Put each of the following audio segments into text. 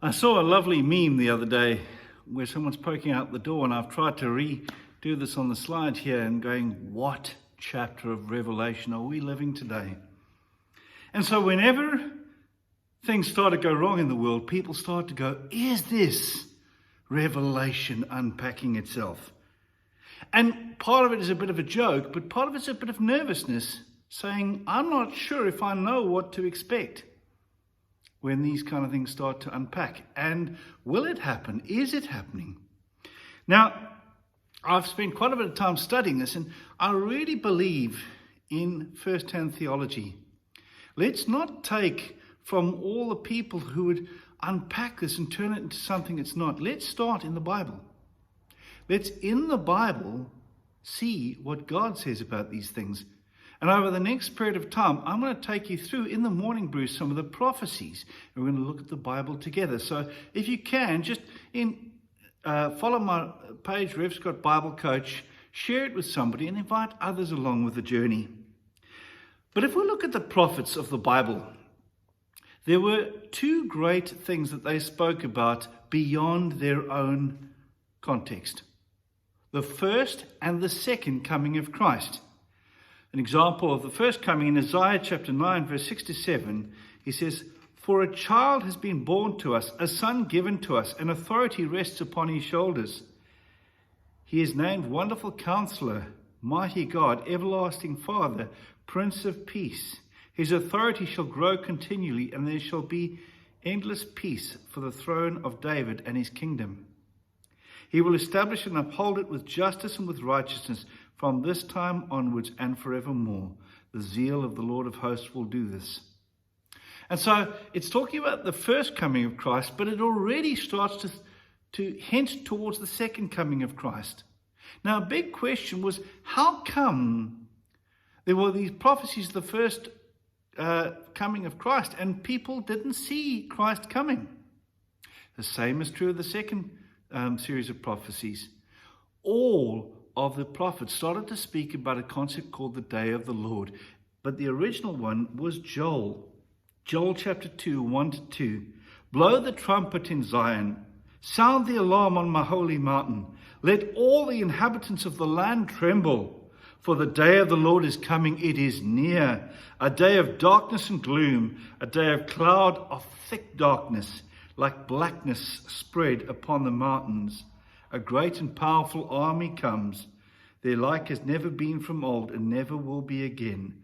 I saw a lovely meme the other day where someone's poking out the door, and I've tried to redo this on the slide here and going, what chapter of Revelation are we living today? And so whenever things start to go wrong in the world, people start to go, is this Revelation unpacking itself? And part of it is a bit of a joke, but part of it's a bit of nervousness, saying, I'm not sure if I know what to expect when these kind of things start to unpack. And will it happen? Is it happening? Now, I've spent quite a bit of time studying this, and I really believe in first-hand theology. Let's not take from all the people who would unpack this and turn it into something it's not. Let's start in the Bible. Let's, in the Bible, see what God says about these things. And over the next period of time, I'm going to take you through, in the morning brew, some of the prophecies. And we're going to look at the Bible together. So if you can, just follow my page, Rev Scott Bible Coach, share it with somebody and invite others along with the journey. But if we look at the prophets of the Bible, there were two great things that they spoke about beyond their own context. The first and the second coming of Christ. An example of the first coming in Isaiah chapter 9, verse 6 to 7, he says, For a child has been born to us, a son given to us, and authority rests upon his shoulders. He is named Wonderful Counselor, Mighty God, Everlasting Father, Prince of Peace. His authority shall grow continually, and there shall be endless peace for the throne of David and his kingdom. He will establish and uphold it with justice and with righteousness from this time onwards and forevermore. The zeal of the Lord of hosts will do this. And so it's talking about the first coming of Christ, but it already starts to hint towards the second coming of Christ. Now, a big question was, how come there were these prophecies of the first coming of Christ and people didn't see Christ coming? The same is true of the second series of prophecies. All of the prophets started to speak about a concept called the day of the Lord. But the original one was Joel. Joel chapter 2, 1 to 2. Blow the trumpet in Zion. Sound the alarm on my holy mountain. Let all the inhabitants of the land tremble. For the day of the Lord is coming. It is near. A day of darkness and gloom. A day of cloud of thick darkness, like blackness spread upon the mountains. A great and powerful army comes. Their like has never been from old and never will be again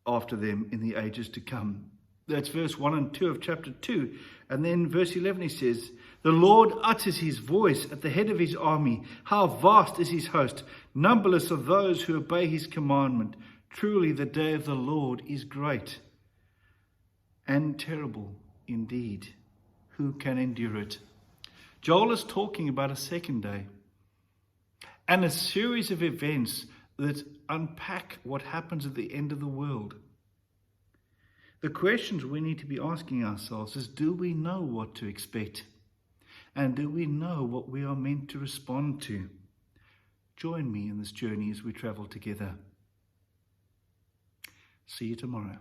after them in the ages to come. That's verse 1 and 2 of chapter 2. And then verse 11 he says, The Lord utters his voice at the head of his army. How vast is his host, numberless of those who obey his commandment. Truly the day of the Lord is great and terrible indeed. Who can endure it? Joel is talking about a second day and a series of events that unpack what happens at the end of the world. The questions we need to be asking ourselves is, do we know what to expect? And do we know what we are meant to respond to? Join me in this journey as we travel together. See you tomorrow.